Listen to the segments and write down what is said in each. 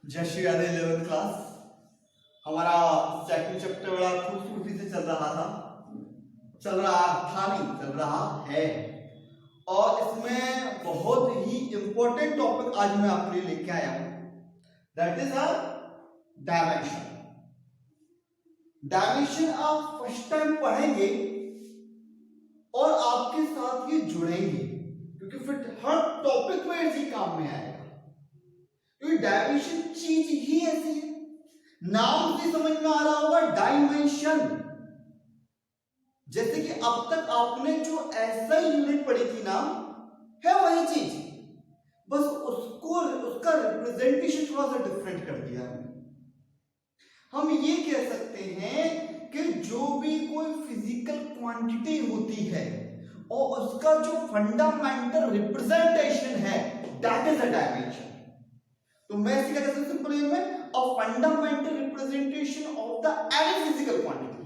जय Shri Radhe 11th class. हमारा second chapter बड़ा खूबसूरती से चल रहा था, चल रहा है। और इसमें बहुत ही इंपॉर्टेंट टॉपिक आज मैं आपके लिए लेके आया हूं, that is a dimension. Dimension आप फर्स्ट टाइम पढ़ेंगे और आपके साथ ये जुड़ेंगे, क्योंकि फिर हर टॉपिक में ऐसी काम में आएगा। क्योंकि डायमेंशन चीज ही ऐसी है, नाम से समझ में आ रहा होगा डायमेंशन। जैसे कि अब तक आपने जो ऐसा यूनिट पढ़ी थी ना, है वही चीज, बस उसको उसका रिप्रेजेंटेशन थोड़ा सा डिफरेंट कर दिया है। हम ये कह सकते हैं कि जो भी कोई फिजिकल क्वांटिटी होती है और उसका जो फंडामेंटल रिप्रेजेंटेशन है, दैट इज अ डायमेंशन। तो मैं इसका कैसे सिंपल में a fundamental representation of the any physical quantity.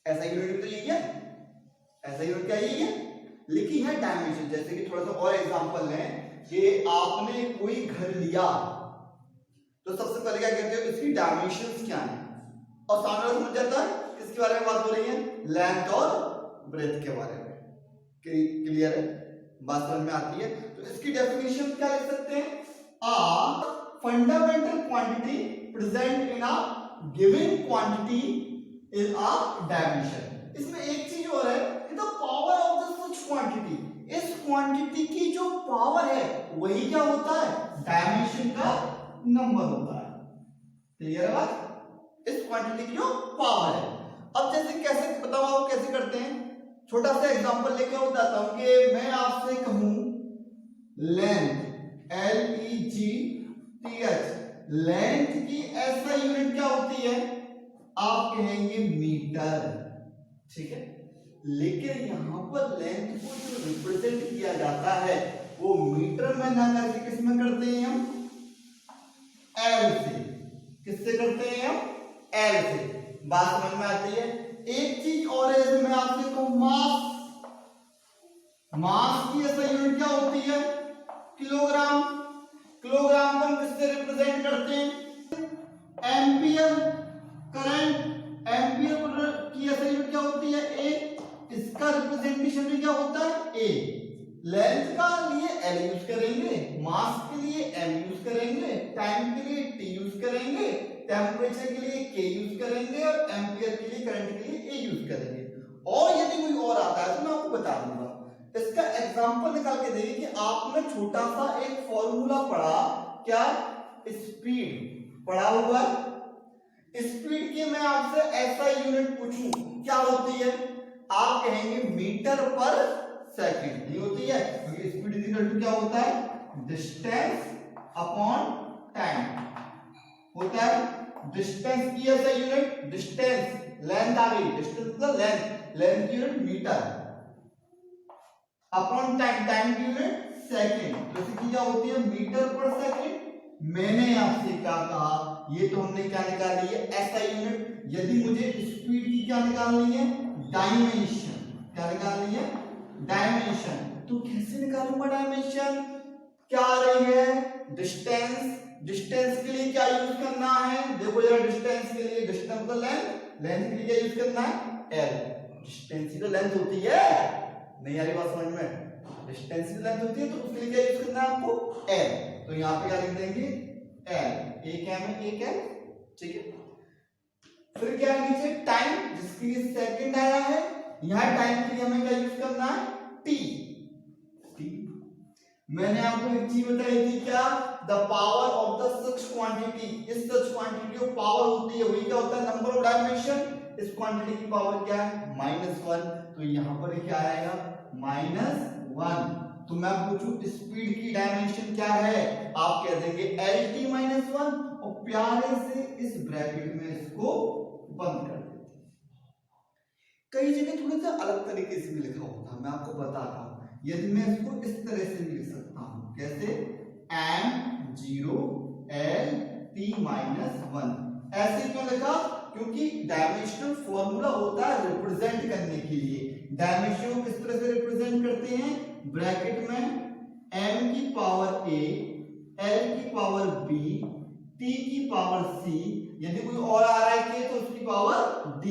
ऐसा यूनिट तो यही है, ऐसा यूनिट क्या यही है, लिखी है डायमेंशन। जैसे कि थोड़ा सा और एग्जांपल लें कि आपने कोई घर लिया, तो सबसे पहले क्या कहते हो, इसकी डायमेंशंस क्या है, और सामने वाला समझ जाता है किसके बारे में बात हो रही है, लेंथ और ब्रेथ के बारे में। क्लियर है, बात समझ में आती है। तो इसकी डेफिनेशन क्या लिख सकते हैं, a fundamental quantity present in a given quantity is a dimension। इसमें एक चीज और है कि the power of the such quantity, इस क्वांटिटी की जो पावर है वही क्या होता है, डायमेंशन का नंबर होता है। क्लियर है बात, इस क्वांटिटी की जो पावर है। अब जैसे कैसे बताओ, आप कैसे करते हैं, छोटा सा एग्जांपल लेके बताता हूं कि मैं आपसे कहूं लेंथ LEGTH, लेंथ की ऐसा यूनिट क्या होती है, आप कहेंगे मीटर, ठीक है। लेकिन यहां पर लेंथ को जो रिप्रेजेंट किया जाता है वो मीटर में ना करके किस में करते हैं हम, एल से। किससे करते हैं हम, एल से। बात समझ में आती है। एक चीज और है, मैं आपसे कहूं मास, मास की ऐसा यूनिट क्या होती है, किलोग्राम। किलोग्राम को हम किससे रिप्रेजेंट करते हैं, एम्पियर। करंट, एम्पियर की ऐसा यूनिट क्या होती है, ए। इसका रिप्रेजेंटेशन भी क्या होता है, ए। लेंथ का लिए एल यूज करेंगे, मास के लिए एम यूज करेंगे, टाइम के लिए टी यूज करेंगे, टेम्परेचर के लिए के यूज करेंगे, और एम्पियर के लिए, करंट के लिए ए यूज करेंगे। और यदि कोई और आता है तो मैं आपको बता दूंगा। इसका एग्जांपल निकाल के देखिए कि आपने छोटा सा एक फॉर्मूला पढ़ा, क्या, स्पीड पढ़ा हुआ। स्पीड की मैं आपसे ऐसा यूनिट पूछूं क्या होती है, आप कहेंगे मीटर पर सेकंड। नहीं होती है, क्योंकि स्पीड इक्वल टू क्या होता है, डिस्टेंस अपॉन टाइम होता है। डिस्टेंस की ऐसा यूनिट, डिस्टेंस, लेंथ आ गई, डिस्टेंस मतलब लेंथ, लेंथ की unit metre upon time, time की यूनिट सेकंड। तो इसकी क्या होती है, मीटर पर सेकंड। मैंने आपसे क्या कहा, ये तो हमने क्या निकाली है, ऐसा यूनिट। यदि मुझे स्पीड की क्या निकालनी है, डायमेंशन। क्या निकालनी है, डायमेंशन। तो कैसे निकालूंगा डायमेंशन, क्या आ रही है, डिस्टेंस। डिस्टेंस के लिए क्या यूज करना है, देखो जरा, डिस्टेंस के लिए, डिस्टेंस तो लेंथ, लेंथ के लिए क्या यूज करना है, एल। डिस्टेंस की तो लेंथ होती है, नहीं आ रही बात समझ में, डिस्टेंस की लेंथ होती है, तो उसके लिए क्या यूज करना है आपको, एल। तो यहां पे क्या लिख देंगे, एल। एक एम है, एक एल, ठीक है। फिर क्या है नीचे, टाइम, जिसके लिए सेकंड आया है, यहां टाइम के लिए हमें क्या यूज करना है, टी। मैंने आपको एक चीज बताई थी, क्या, the power of the such quantity. इस सच क्वांटिटी जो पावर होती है वही क्या होता है, नंबर ऑफ डायमेंशन। इस क्वांटिटी की पावर क्या है, -1। तो यहां पर क्या आएगा, -1। तो मैं पूछूं स्पीड की डायमेंशन क्या है, आप कह देंगे LT -1, और प्यारे से इस ब्रैकेट में इसको बंद कर देते। कई जगह थोड़ा सा अलग तरीके से भी लिखा होता है, मैं आपको बताता हूं। यदि मैं इसको इस तरह से भी लिख सकता हूं, कैसे, M0 LT -1। ऐसे क्यों लिखा, क्योंकि डायमेंशनल फॉर्मूला होता है रिप्रेजेंट करने के लिए। डायमेंशन को किस तरह से रिप्रेजेंट करते हैं, ब्रैकेट में m की पावर a, l की पावर b, t की पावर c, यदि कोई और आ रहा है k तो उसकी पावर d।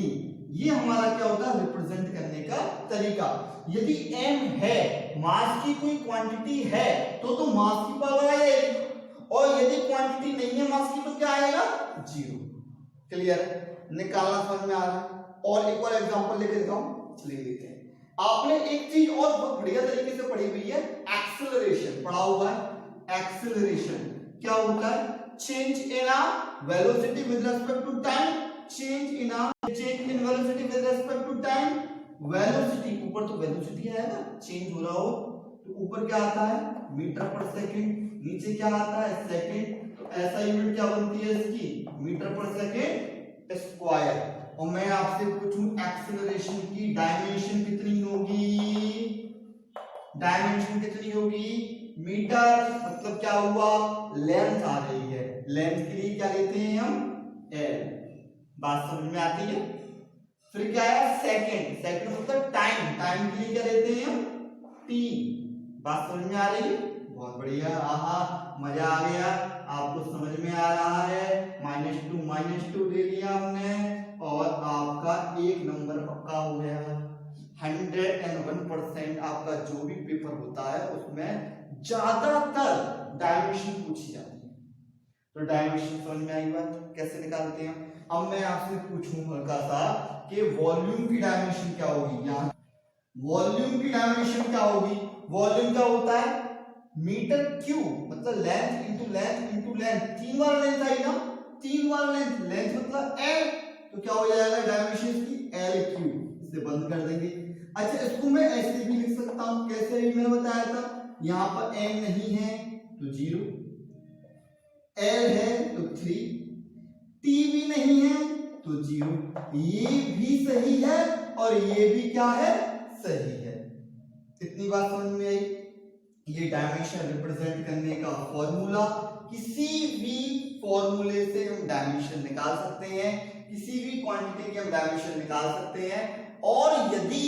ये हमारा क्या होता है रिप्रेजेंट करने का तरीका। यदि m है, मास की कोई क्वांटिटी है तो मास की पावर आ जाएगी, और यदि क्वांटिटी नहीं है मास की तो क्या आएगा, जीरो। क्लियर है, निकालना समझ में आ रहा है। और एक और एग्जांपल लेके देता हूं, चलिए देखते हैं। आपने एक चीज और बहुत बढ़िया तरीके से पढ़ी हुई है, एक्सेलरेशन पढ़ा हुआ है। एक्सेलरेशन क्या होता है, change in a velocity with respect to time, change in velocity with respect to time. Velocity, ऊपर तो वेलोसिटी आएगा, चेंज हो रहा हो तो ऊपर क्या आता है, मीटर पर सेकंड, नीचे क्या आता है, सेकंड। तो ऐसा यूनिट क्या बनती है इसकी, मीटर पर सेकंड स्क्वायर। और मैं आपसे पूछूं एक्सेलरेशन की डायमेंशन कितनी होगी, डायमेंशन कितनी होगी, मीटर, मतलब क्या हुआ, लेंथ आ रही है। लेंथ के लिए क्या लेते हैं हम, एल। बात समझ में आती है। फिर क्या है, सेकंड, सेकंड मतलब टाइम, टाइम के लिए क्या लेते हैं हम, टी। बात समझ में आ रही है, बहुत बढ़िया, आहा मजा आ गया, आपको समझ में आ रहा है। -2 ले लिया हमने, और आपका एक नंबर पक्का हो गया। 101% आपका जो भी पेपर होता है उसमें ज्यादातर डायमेंशन पूछी जाती है। तो डायमेंशन समझ में आई बात, कैसे निकालते हैं। अब मैं आपसे पूछूं हल्का सा कि वॉल्यूम की डायमेंशन क्या होगी। यहाँ वॉल्यूम की डायमेंशन क्या होगी, वॉल्यूम क्या होता है, मीटर क्यूब, मतलब length into length into length, 3 बार लेंथ आई ना, 3 बार लेंथ, लेंथ मतलब एल, तो क्या हो जाएगा डायमेंशन इसकी, एल क्यूब। इसे बंद कर देंगे। अच्छा, इसको मैं ऐसे भी लिख सकता हूं, कैसे भी मैंने बताया था, यहाँ पर एम नहीं है तो 0, एल है तो 3, टी भी नहीं है तो 0। ये भी सही है और ये भी क्या है, सही है। इतनी बात समझ में आई। ये डायमेंशन रिप्रेजेंट करने का फॉर्मूला, किसी भी फॉर्मूले से हम डायमेंशन निकाल सकते हैं, किसी भी क्वांटिटी के हम डायमेंशन निकाल सकते हैं। और यदि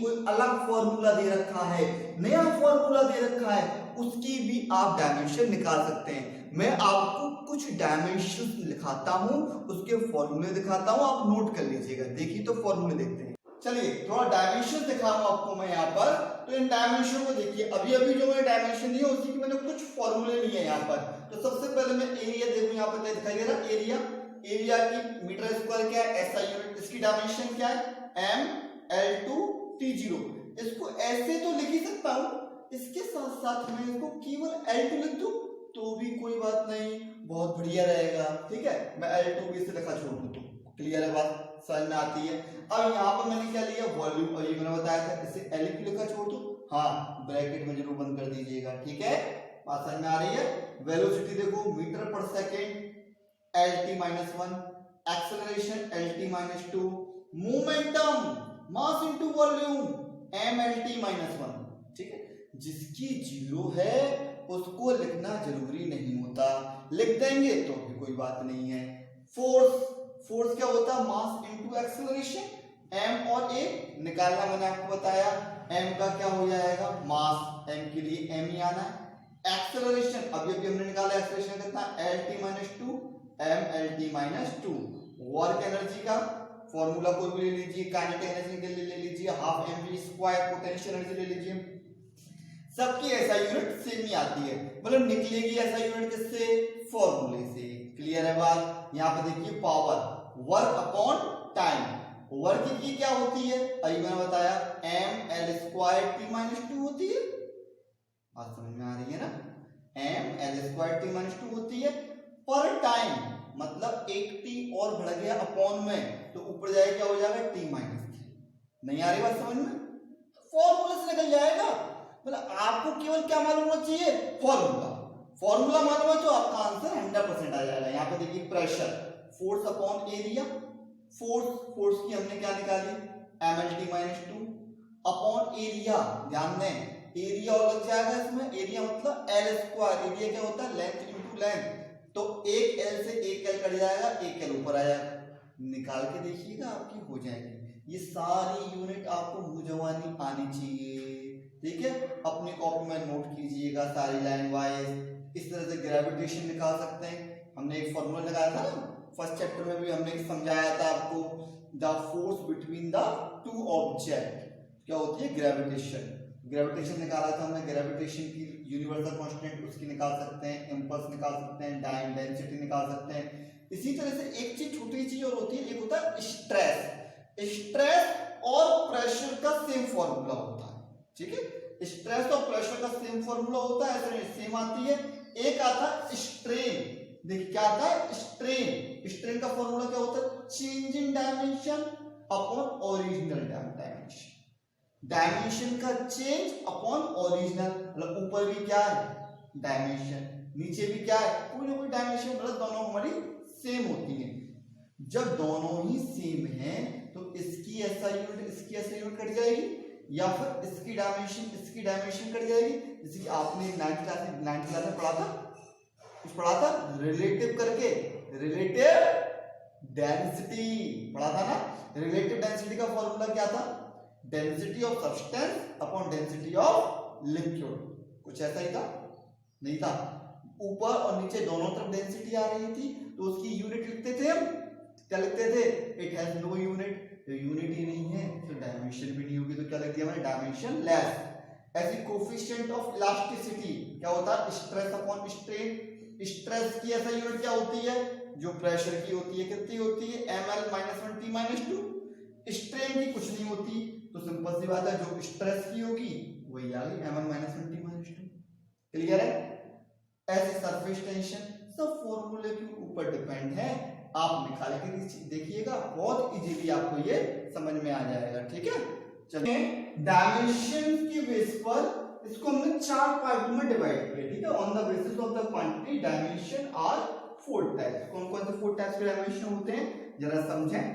कोई अलग फॉर्मूला दे रखा है, नया फॉर्मूला दे रखा है, उसकी भी आप डायमेंशन निकाल सकते हैं। मैं आपको कुछ डायमेंशन लिखाता हूं, उसके फॉर्मूले दिखाता हूं, आप नोट कर लीजिएगा। देखिए तो फॉर्मूले देखते हैं। चलिए थोड़ा डायमेंशन दिखा रहा हूं आपको मैं यहाँ पर, तो इन डायमेंशन को देखिए। अभी जो मैंने डायमेंशन दिया उसी के मैंने कुछ फॉर्मूले लिए यहाँ पर। तो सबसे पहले मैं एरिया देखूं, यहाँ पर दिखाई दे रहा एरिया, एरिया की मीटर स्क्वायर क्या है, ऐसा यूनिट, इसकी डायमेंशन क्या है, mL2T0। इसको ऐसे तो लिख ही सकता हूं, इसके साथ साथ मैं इसको केवल L2 लिख दूं तो भी कोई बात नहीं, बहुत बढ़िया रहेगा। ठीक है, मैं L2 भी इसे लिखा छोड़ दूं तो क्लियर है, बात समझ में आती है। अब यहाँ पर मैंने क्या लिया, वॉल्यूम, और ये मैंने बताया था इसे L क्यों लिखा छोड़ दूं, हाँ ब्रैकेट में जरूर बंद कर दीजिएगा। ठीक है, बात समझ में आ रही है। वेलोसिटी देखो मीटर पर second LT-1, acceleration LT-2, momentum mass into volume mLT-1। ठीक है, जिसकी 0 है उसको लिखना जरूरी नहीं होता, लिख देंगे तो भी कोई बात नहीं है। फोर्स क्या होता है, मास इनटू एक्सेलरेशन, m और a निकालना मैंने आपको बताया। m का क्या हो जाएगा, मास, m के लिए m ही आना है। एक्सेलरेशन अभी हमने निकाला, एक्सेलरेशन कितना, LT-2 mLT-2। वर्क एनर्जी का फॉर्मूला कोई भी ले लीजिए, काइनेटिक एनर्जी के लिए ले लीजिए हाफ mv², पोटेंशियल एनर्जी ले लीजिए, सबकी ऐसा यूनिट सेम ही आती है, मतलब निकलेगी ऐसा यूनिट किससे, फॉर्मूले से। क्लियर है बात। यहाँ पे देखिए power, work upon time, work की क्या होती है, अभी मैंने बताया mL²T-2 होती है। बात समझ में आ रही है ना, mL²T-2 होती है पर टाइम, मतलब एक टी और बढ़ गया अपॉन में तो ऊपर जाएगा क्या हो जाएगा, T-3। नहीं आ रही बात समझ में, फॉर्मूले से निकल जाएगा। मतलब आपको केवल क्या मालूम होना चाहिए, फॉर्मूला मालूम है तो आपका आंसर 100% आ जाएगा। यहाँ पे देखिए pressure, force upon area, force की हमने क्या निकाली, mLT-2 अपॉन एरिया, ध्यान दें एरिया और लग जाएगा इसमें, एरिया मतलब L², एरिया क्या होता है, लेंथ इंटू लेंथ, तो एक L से एक L कट जाएगा, एक L ऊपर आ जाएगा, निकाल के देखिएगा आपकी हो जाएगी। ये सारी यूनिट आपको मुंह जवानी आनी चाहिए। ठीक है, अपनी कॉपी में नोट कीजिएगा सारी लाइन वाइज। ग्रेविटेशन निकाल सकते हैं। हमने एक फॉर्मूला लगाया था ना फर्स्ट चैप्टर में भी, हमने समझाया था आपको, the force between the two object क्या होती है, ग्रेविटेशन। ग्रेविटेशन निकाला था हमने, ग्रेविटेशन की यूनिवर्सल कांस्टेंट उसकी निकाल सकते हैं, इंपल्स निकाल सकते हैं, टाइम डेंसिटी निकाल सकते हैं। इसी तरह से एक चीज, छोटी चीज और होती है, एक होता है स्ट्रेस। स्ट्रेस और प्रेशर का सेम फॉर्मूला होता है, ठीक है। स्ट्रेस और प्रेशर का सेम फॉर्मूला होता है, ऐसे सेम आती है। एक आता है स्ट्रेन, देखिए क्या आता है, स्ट्रेन। स्ट्रेन का फॉर्मूला क्या होता है, चेंज इन dimension upon original dimension. Dimension का चेंज अपॉन ओरिजिनल, मतलब ऊपर भी क्या है डायमेंशन, नीचे भी क्या है कोई ना कोई डायमेंशन, मतलब दोनों हमारी सेम होती है। जब दोनों ही सेम हैं तो इसकी ऐसा यूनिट इसकी ऐसा यूनिट कट जाएगी, या फिर इसकी डायमेंशन कट जाएगी। जैसे कि आपने 9th क्लास में पढ़ा था, कुछ पढ़ा था रिलेटिव करके, रिलेटिव डेंसिटी पढ़ा था ना। रिलेटिव डेंसिटी का फॉर्मूला क्या था, density of substance upon density of liquid, कुछ ऐसा ही था, नहीं था। ऊपर और नीचे दोनों तरफ डेंसिटी आ रही थी तो उसकी यूनिट लिखते थे हम, क्या लिखते थे, इट हैज नो यूनिट। तो यूनिट ही नहीं है तो डायमेंशन भी नहीं होगी, तो क्या लिख दिया मैंने, डायमेंशन लेस। ऐसे कोफिशिएंट ऑफ इलास्टिसिटी क्या होता है, स्ट्रेस अपॉन स्ट्रेन। स्ट्रेस की ऐसा यूनिट क्या होती है, जो प्रेशर की होती है, कितनी होती है, ml -1 t -2। स्ट्रेन की कुछ नहीं होती, तो सिंपल सी बात है, जो स्ट्रेस की होगी वही आ गई ml -1 t -2। क्लियर है। ऐसे सरफेस टेंशन सब फॉर्मूले के ऊपर डिपेंड है, आप निकाल के देखिएगा, बहुत इजीली आपको ये समझ में आ जाएगा, ठीक है। चलिए डायमेंशन की बेस पर इसको हमने 4 पार्ट में डिवाइड किया, ठीक है। On the basis of the quantity dimension are 4 types. कौन कौन से 4 टाइप्स के डायमेंशन होते हैं जरा समझें।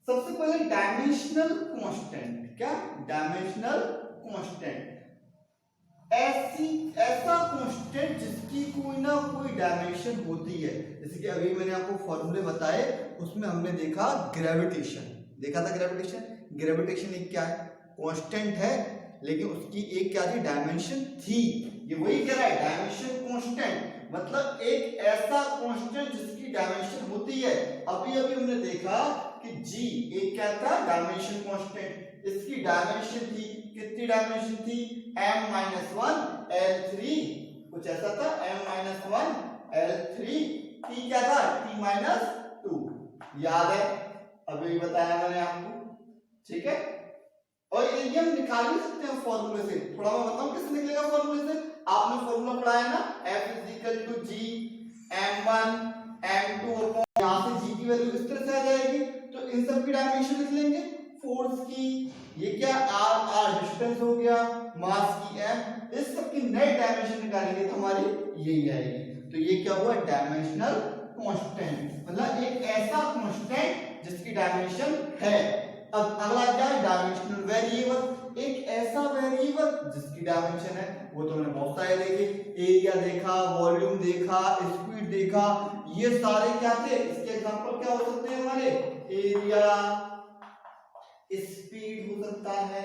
सबसे पहले डायमेंशनल कांस्टेंट, क्या, डायमेंशनल कांस्टेंट, ऐसा कांस्टेंट जिसकी कोई ना कोई डायमेंशन होती है। जैसे कि अभी मैंने आपको फॉर्मूले बताए, उसमें हमने देखा ग्रेविटेशन, देखा था ग्रेविटेशन एक क्या है, कांस्टेंट है, लेकिन उसकी एक क्या थी, डायमेंशन थी। ये वही कह रहा है डायमेंशन कांस्टेंट, मतलब एक ऐसा कांस्टेंट जिसकी डायमेंशन होती है। अभी हमने देखा कि जी एक क्या था, डायमेंशन कांस्टेंट, इसकी डायमेंशन थी, कितनी डायमेंशन थी, m-1 L3, कुछ ऐसा था, m-1 L3, t क्या था, t-2, याद है, अभी बताया मैंने आपको, ठीक है। और ये हम निकाल भी सकते हैं फॉर्मूले से, थोड़ा मैं बताऊं कैसे निकलेगा फॉर्मूले से। आपने फॉर्मूला पढ़ा है ना, F = G m1 m2, यहाँ से G की वैल्यू इस तरह से आ जाएगी, तो इन सब की डायमेंशन लिख लेंगे। फोर्स की ये क्या, r डिस्टेंस हो गया, मास की m, इस सब की नेट डायमेंशन निकालेंगे तो हमारी यही आएगी। तो ये क्या हुआ, डायमेंशनल कांस्टेंट, मतलब एक ऐसा कांस्टेंट जिसकी डायमेंशन है। अब अगला क्या है, डायमेंशनल वेरिएबल, एक ऐसा वेरिएबल जिसकी डायमेंशन है। वो तो मैंने बहुत सारे देखे, एरिया देखा, वॉल्यूम देखा, स्पीड देखा, ये सारे क्या थे, इसके एग्जांपल क्या हो सकते हैं हमारे, एरिया, स्पीड हो सकता है,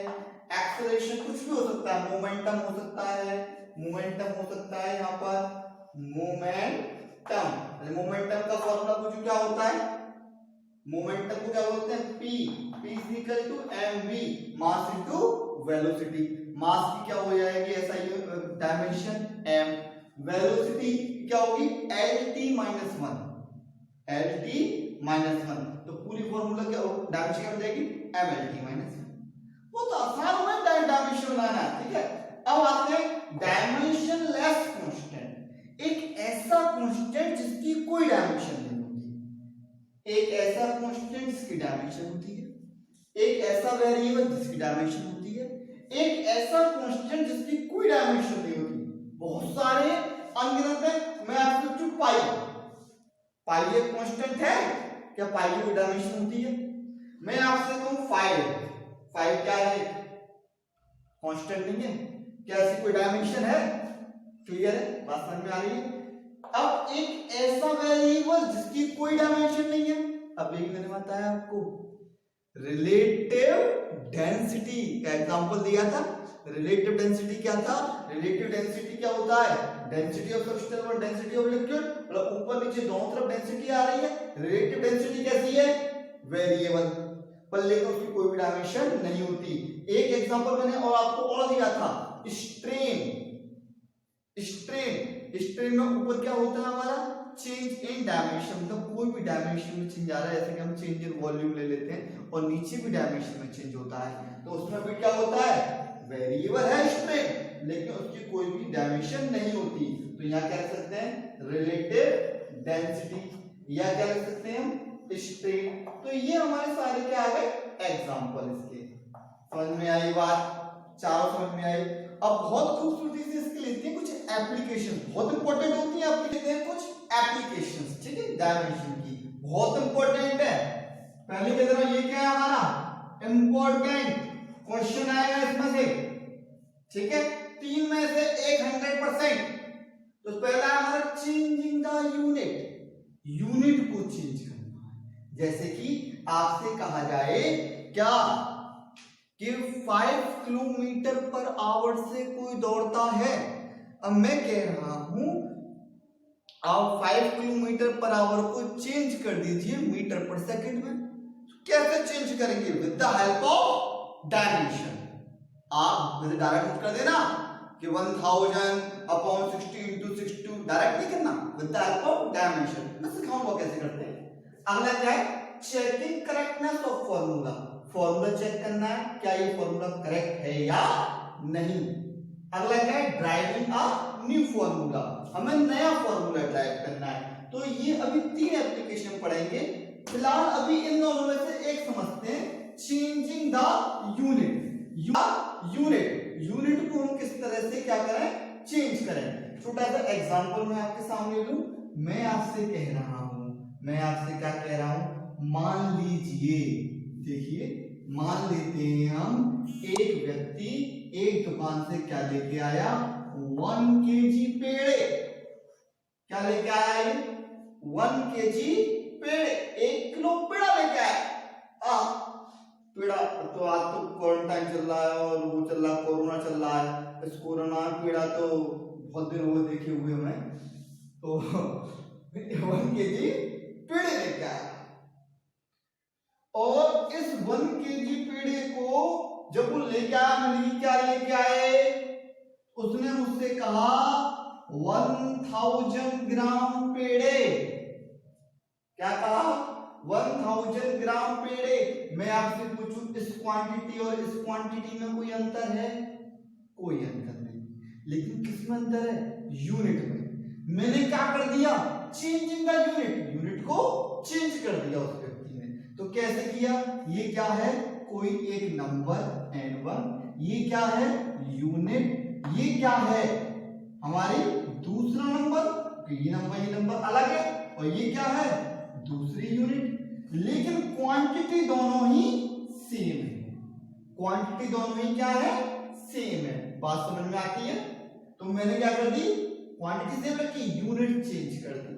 एक्सेलरेशन कुछ भी हो सकता है, मोमेंटम हो सकता है, मोमेंटम हो सकता है, यहाँ पर मोमेंटम, मोमेंटम का फॉर्मूला कुछ क्या होता है, मोमेंटम को क्या बोलते हैं, p = mv, mass into velocity. Mass की क्या हो जाएगी, ऐसा ही डायमेंशन m, वेलोसिटी क्या होगी, lt - 1, तो पूरी फॉर्मूला क्या हो, डायमेंशन क्या हो जाएगी, mlt - 1। वो तो आसान हुआ डायमेंशन बनाना, ठीक है। अब आते हैं डायमेंशन लेस कांस्टेंट, एक ऐसा कांस्टेंट जिसकी कोई डायमेंशन नहीं होती, एक ऐसा कांस्टेंट जिसकी डायमेंशन होती है, एक ऐसा वेरिएबल जिसकी डायमेंशन होती है, एक ऐसा कांस्टेंट जिसकी कोई डायमेंशन नहीं होती। बहुत सारे अनगिनत है, मैं आपको चुप पाई एक कांस्टेंट है क्या, पाई की डायमेंशन होती है। मैं आपसे कहूं 5 क्या है, कांस्टेंट नहीं है क्या, ऐसी कोई डायमेंशन है, क्लियर है, बात समझ में आ रही है। अब एक ऐसा वेरिएबल जिसकी कोई डायमेंशन नहीं है, अभी मैंने बताया आपको रिलेटिव डेंसिटी का एग्जांपल दिया था। रिलेटिव डेंसिटी क्या था, रिलेटिव डेंसिटी क्या होता है, डेंसिटी ऑफ सब्सटेंस और डेंसिटी ऑफ लिक्विड, मतलब ऊपर नीचे दोनों तरफ डेंसिटी आ रही है। रिलेटिव डेंसिटी कैसी है? वेरिएबल, पर लेकिन उसकी कोई भी डायमेंशन नहीं होती। एक एग्जांपल मैंने और आपको और दिया था, स्ट्रेन। स्ट्रेन में ऊपर क्या होता है हमारा? चेंज इन डायमेंशन, मतलब कोई भी डायमेंशन में चेंज आ रहा है, जैसे कि हम चेंज इन वॉल्यूम ले लेते हैं और नीचे भी डायमेंशन में चेंज होता है, तो उसमें भी क्या होता है? वेरिएबल है स्ट्रेन, लेकिन उसकी कोई भी डायमेंशन नहीं होती। तो यहाँ क्या लिख सकते हैं? रिलेटिव डेंसिटी, या क्या लिख सकते हैं हम? स्ट्रेन। तो ये हमारे सारे क्या आ गए? एग्जांपल इसके। समझ में आई बात? चारों समझ में आई। अब बहुत खूबसूरती से इसके लेते हैं कुछ एप्लीकेशन, बहुत इंपॉर्टेंट होती है। आपके लेते हैं कुछ एप्लीकेशंस, ठीक है, डायमेंशन की, बहुत इंपॉर्टेंट है। पहले की तरह ये क्या है हमारा? इंपॉर्टेंट क्वेश्चन आएगा इसमें से, ठीक है, 3 में से 100%। तो पहला हमारा चेंजिंग द यूनिट को चेंज करना है। जैसे कि आपसे कहा जाए क्या कि 5 किलोमीटर पर आवर से कोई दौड़ता है। अब मैं कह रहा हूं आप 5 किलोमीटर पर आवर को चेंज कर दीजिए मीटर पर सेकंड में। कैसे चेंज करेंगे? With the help of dimension. आप मुझे डायरेक्ट कर देना कि 1000/60 into 62, डायरेक्ट नहीं करना, with the help of dimension. मैं सिखाऊंगा कैसे करते हैं। अगला क्या है? Checking correctness of formula. Formula check करना है, क्या ये फॉर्मूला करेक्ट है या नहीं। अगला क्या है? ड्राइविंग अ न्यू फॉर्मूला, हमें नया फॉर्मूला ड्राइव करना है। तो ये अभी 3 एप्लीकेशन पढ़ेंगे। फिलहाल अभी इन दोनों में से एक समझते हैं, चेंजिंग द यूनिट। यूनिट को हम किस तरह से क्या करें? चेंज करें। छोटा सा एग्जांपल मैं आपके सामने लूं। मैं आपसे कह रहा हूं, मैं आपसे क्या कह रहा हूं? मान लीजिए, देखिए, मान लेते हैं हम एक व्यक्ति एक दुकान से क्या लेके आया? 1 kg पेड़े। क्या लेके आया? ये 1 kg पेड़े, 1 किलो पेड़ा लेके आया। पेड़ा तो आज तो क्वारंटाइन चल रहा है और वो चल रहा है, कोरोना चल रहा है। इस कोरोना पेड़ा तो बहुत दिन हुए देखे हुए हमें, तो 1 kg पेड़े लेके आया। और इस 1 kg पेड़े को जब वो लेके आया, मैंने क्या लेके आए? उसने मुझसे कहा 1000 ग्राम पेड़े। क्या कहा? 1000 ग्राम पेड़े। मैं आपसे पूछूं इस क्वांटिटी और इस क्वांटिटी में कोई अंतर है? कोई अंतर नहीं। लेकिन किस में अंतर है? यूनिट में। मैंने क्या कर दिया? चेंजिंग द यूनिट को चेंज कर दिया उस व्यक्ति ने। तो कैसे किया? ये क्या है? कोई एक नंबर n1, ये क्या है? यूनिट, ये क्या है? हमारी दूसरा नंबर, ये नंबर अलग है, और ये क्या है? दूसरी यूनिट। लेकिन क्वांटिटी दोनों ही सेम है। क्वांटिटी दोनों ही क्या है? सेम है। बात समझ में आती है? तो मैंने क्या कर दी? क्वांटिटी सेम रखी, यूनिट चेंज कर दी।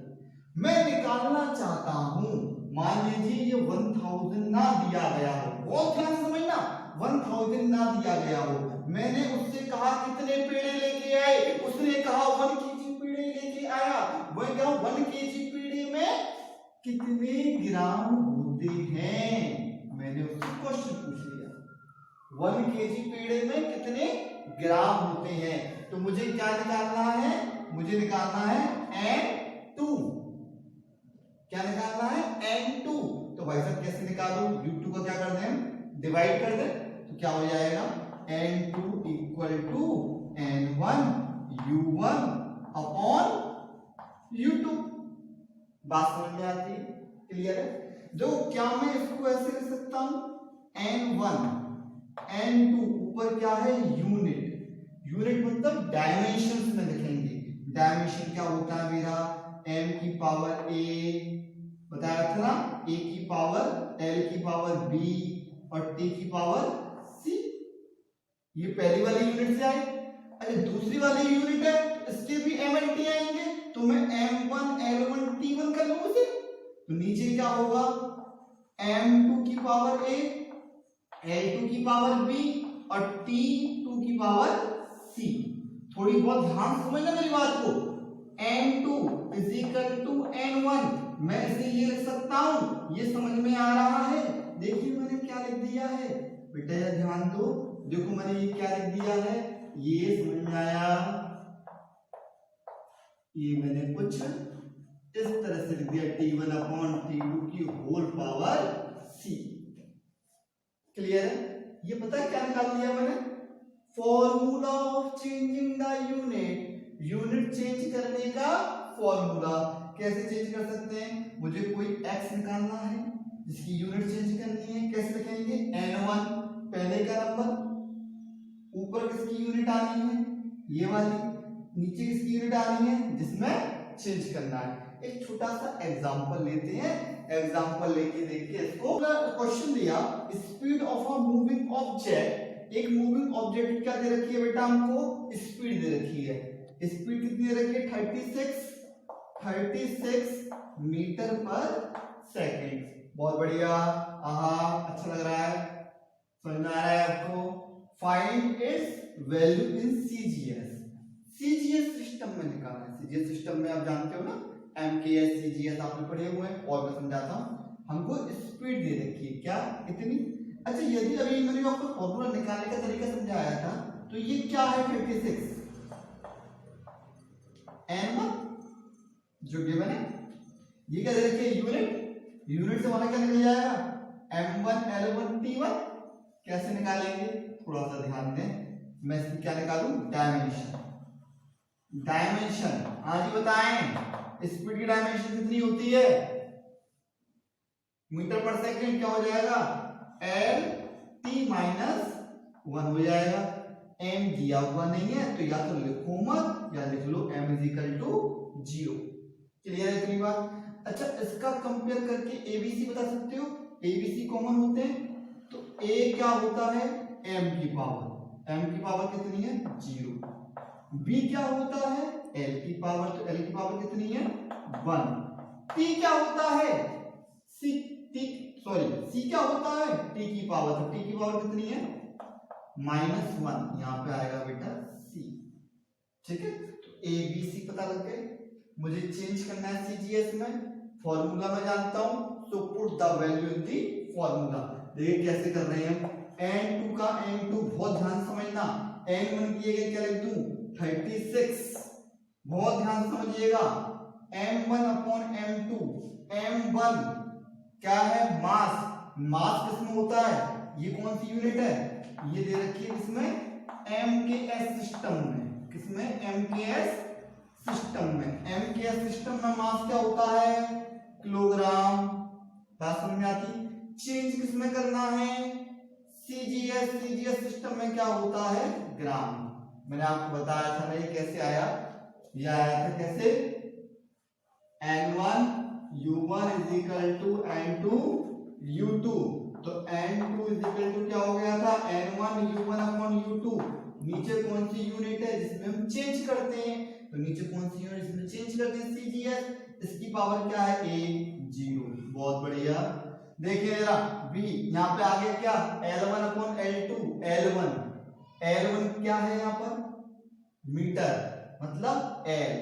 मैं निकालना चाहता हूं, मान लीजिए ये 1000 ना दिया गया हो, बहुत ध्यान से समझना, 1000 ना दिया गया हो। मैंने उससे कहा कितने पेड़े लेके आए? उसने कहा 1 kg पेड़े लेके आया। मैं क्या 1 kg पेड़े में कितने ग्राम होते हैं? मैंने उससे क्वेश्चन पूछ लिया, 1 kg पेड़े में कितने ग्राम होते हैं। तो मुझे क्या निकालना है? मुझे निकालना है n2। क्या निकालना है? n2। तो भाई साहब कैसे निकालूं? u2 का क्या कर दें? डिवाइड कर दें, तो क्या हो जाएगा? n2 equal to n1 u1 upon u2। बात समझ में आती है? क्लियर है? जो क्या मैं इसको ऐसे लिख सकता हूं, n1 n2 ऊपर क्या है? यूनिट मतलब डायमेंशन में लिखेंगे। डायमेंशन क्या होता है मेरा? m की पावर a बताया था ना, a की पावर, l की पावर b और t की पावर c। ये पहली वाली यूनिट से आई। अरे दूसरी वाली यूनिट है, इसके भी m और t आएंगे, तो मैं m1 l1 t1 कर लूं इसे। तो नीचे क्या होगा? m2 की पावर a, l2 की पावर b और t2 की पावर c। थोड़ी बहुत ध्यान समझना मेरी बात को। n2 is equal to n1, मैं इसे ये लिख सकता हूं, ये समझ में आ रहा है। देखिए मैंने क्या लिख दिया है बेटा, ये ध्यान दो, देखो मैंने ये क्या लिख दिया है, ये समझ में आया, ये मैंने कुछ इस तरह से लिख दिया T1 अपॉन T2 की होल पावर c। क्लियर है? ये पता है क्या निकाल लिया मैंने, formula of changing the unit, unit change करने का फॉर्मूला। कैसे चेंज कर सकते हैं, मुझे कोई x निकालना है जिसकी यूनिट चेंज करनी है, कैसे लिखेंगे, n1 पहले का नंबर, ऊपर किसकी यूनिट आनी है ये वाली, नीचे किसकी यूनिट आनी है जिसमें चेंज करना है। एक छोटा सा एग्जांपल लेते हैं, एग्जांपल लेके देखिए इसको। क्वेश्चन दिया speed of a moving object, एक मूविंग ऑब्जेक्ट क्या दे रखी है बेटा, हमको स्पीड दे रखी है। स्पीड कितनी दे रखी है, 36 मीटर पर सेकंड। बहुत बढ़िया, अच्छा लग रहा है, समझ में आ रहा है आपको। Find its value in CGS, CGS system में निकालना है। सीजीएस सिस्टम में आप जानते हो ना, एमकेएस सीजीएस आपने पढ़े हुए हैं, और मैं समझाता हूं। हमको स्पीड दे रखी है, क्या कितनी, अच्छा यदि अभी मैंने आपको फॉर्मूला निकालने का तरीका समझाया था, तो ये क्या है 36 n1 जो गिवन है, ये क्या दे रखी है यूनिट, यूनिट से हमारा क्या निकल जाएगा m1 l1 t1। कैसे निकालेंगे, थोड़ा सा ध्यान दें, मैं इसकी क्या निकालूं, डायमेंशन, डायमेंशन आज ही बताएं, स्पीड की डायमेंशन कितनी होती है, मीटर पर सेकंड, क्या हो जाएगा l t माइनस 1 हो जाएगा। m दिया हुआ नहीं है तो या तो लिखो मत या लिख लो m is equal to 0। Clear है इतनी बात। अच्छा इसका कंपेयर करके abc बता सकते हो, abc कॉमन होते हैं, तो a क्या होता है m की पावर कितनी है 0, b क्या होता है l की पावर, तो l की पावर कितनी है 1, t क्या होता है c क्या होता है t की पावर, तो t की पावर कितनी है -1, यहाँ पे आएगा बेटा c। ठीक है, तो a b c पता लग गए। मुझे चेंज करना है सीजीएस में, फॉर्मूला मैं जानता हूं, so put the value in the formula. देखिए कैसे कर रहे हैं हम, n2 का n2 बहुत ध्यान समझना, n1 की जगह क्या लिख दूं 36, बहुत ध्यान समझिएगा, m1 अपॉन m2, m1 क्या है मास, मास किसमें होता है, ये कौन सी यूनिट है, ये दे रखी है किसमें एमकेएस सिस्टम में, किसमें एमकेएस सिस्टम में, एमकेएस सिस्टम में मास क्या होता है किलोग्राम। बात समझ में आती। चेंज किसमें करना है सीजीएस, सीजीएस सिस्टम में क्या होता है ग्राम। मैंने आपको बताया था ना ये कैसे आया, ये आया था कैसे, n1 u1 is equal to n2 u2, तो n2 इज इक्वल टू क्या हो गया था n1 u1 अपॉन u2। नीचे कौन सी यूनिट है जिसमें हम चेंज करते हैं, तो नीचे कौन सी यूनिट जिसमें चेंज करते हैं सीजीएस, इसकी पावर क्या है a 0। बहुत बढ़िया, देखिए जरा b, यहाँ पे आगे क्या l1 अपॉन l2, l1 क्या है यहाँ पर मीटर, मतलब l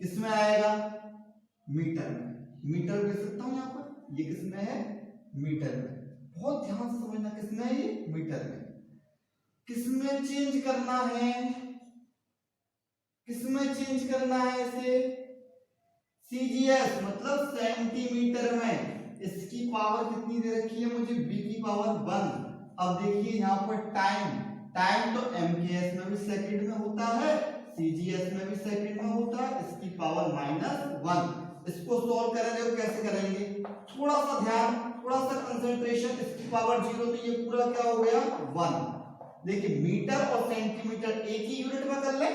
किसमें आएगा मीटर में, मीटर लिख सकता हूं यहाँ पर, ये किसमें है मीटर में। बहुत ध्यान से समझना, किसमें है ये मीटर में। किसमें चेंज करना है, किसमें चेंज करना है इसे सीजीएस, मतलब सेंटीमीटर में। इसकी पावर कितनी दे रखी है मुझे, b की पावर 1। अब देखिए यहाँ पर टाइम, टाइम तो एमकेएस में भी सेकंड में होता है, सीजीएस में भी सेकंड में होता है, इसकी पावर -1। इसको सॉल्व करेंगे, कैसे करेंगे, थोड़ा सा ध्यान, थोड़ा सा कंसंट्रेशन, इसकी पावर 0 तो ये पूरा क्या हो गया 1। देखिए मीटर और सेंटीमीटर एक ही यूनिट में कर ले,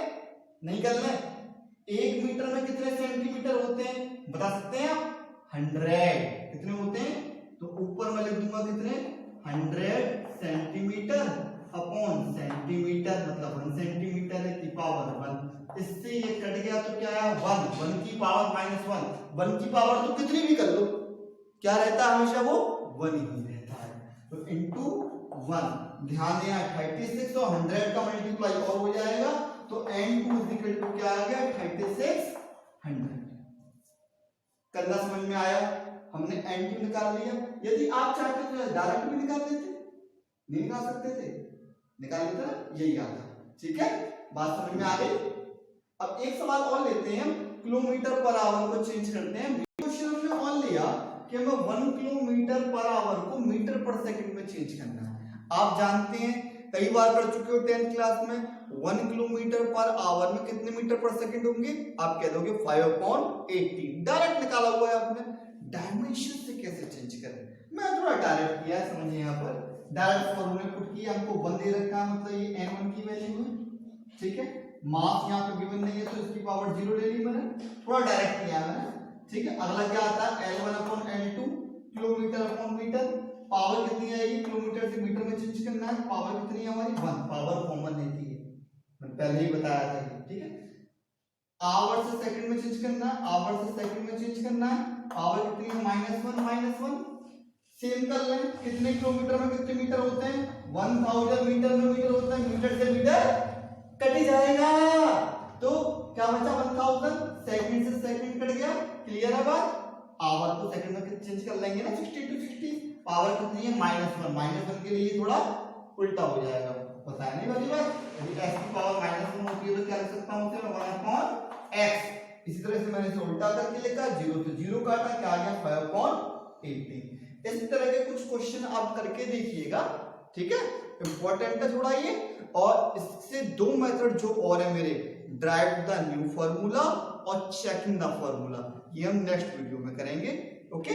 नहीं कर ले, एक मीटर में कितने सेंटीमीटर होते हैं बता सकते हैं आप, 100 कितने होते हैं, तो ऊपर मैं लिख दूंगा कितने 100 सेंटीमीटर अपॉन सेंटीमीटर, मतलब 1 सेंटीमीटर की पावर 1। इससे ये कट गया तो क्या है 1 की पावर -1, 1 की पावर तो कितनी भी कर लो क्या रहता है हमेशा वो 1 ही रहता है, तो * 1। ध्यान देना 36 और 100 का मल्टीप्लाई और हो जाएगा, तो n2 इज इक्वल टू क्या आ गया 3600। करना समझ में आया? हमने n2 निकाल लिया। यदि आप चाहते तो डायरेक्ट भी निकाल लेते, नहीं निकाल सकते थे, निकाल लेते ना, यही आता। ठीक है, बात समझ में आ गई? अब एक सवाल और लेते हैं हम, किलोमीटर पर आवर को चेंज करते हैं। क्वेश्चन में ऑन लिया कि हमें 1 किलोमीटर पर आवर को मीटर पर सेकंड में चेंज करना है। आप जानते हैं, कई बार कर चुके हो 10th क्लास में, 1 किलोमीटर पर आवर में कितने मीटर पर सेकंड होंगे? आप कह दोगे 5/80। डायरेक्ट निकाला हुआ है आपने, डायमेंशन से कैसे चेंज करें? मैं थोड़ा डायरेक्ट किया है, समझिए। यहाँ पर डायरेक्ट फॉर्मूला पुट किया, हमको 1 दे रखा है, मतलब ये n1 की वैल्यू है। ठीक है, मास यहाँ पे गिवन नहीं है तो इसकी पावर 0 ले ली मैंने, थोड़ा डायरेक्ट किया मैंने। ठीक है, अगला क्या आता है L1/L2 किलोमीटर/मीटर। पावर कितनी आएगी? किलोमीटर से मीटर में चेंज करना है, पावर कितनी है हमारी 1। पावर कॉमन लेती है, मैंने पहले ही बताया था। ठीक है, आवर से सेकंड में चेंज करना है, आवर से सेकंड में चेंज करना है, पावर कितनी है -1। सेम कर लें, कितने किलोमीटर में कितने मीटर होते हैं? 1000 मीटर में मीटर होता है, मीटर से मीटर कट जाएगा, तो क्या बचा 1000, सेकंड से सेकंड कट गया। क्लियर है बात? आवर को सेकंड में चेंज कर लेंगे ना, 60 to 60। पावर कितनी है -1 के लिए थोड़ा उल्टा हो जाएगा, बताने वाली बात। यदि s की पावर -1 होती है तो क्या लिख सकता हूं? 1/x। इसी तरह से मैंने इसे उल्टा करके लिखा, 0 से 0 काटा, क्या आ गया 5/80। इस तरह के कुछ क्वेश्चन आप करके देखिएगा। ठीक है, इंपॉर्टेंट है थोड़ा ये। और इससे 2 मेथड जो और है मेरे, ड्राइव द न्यू फार्मूला और चेकिंग द फार्मूला, ये हम नेक्स्ट वीडियो में करेंगे। ओके।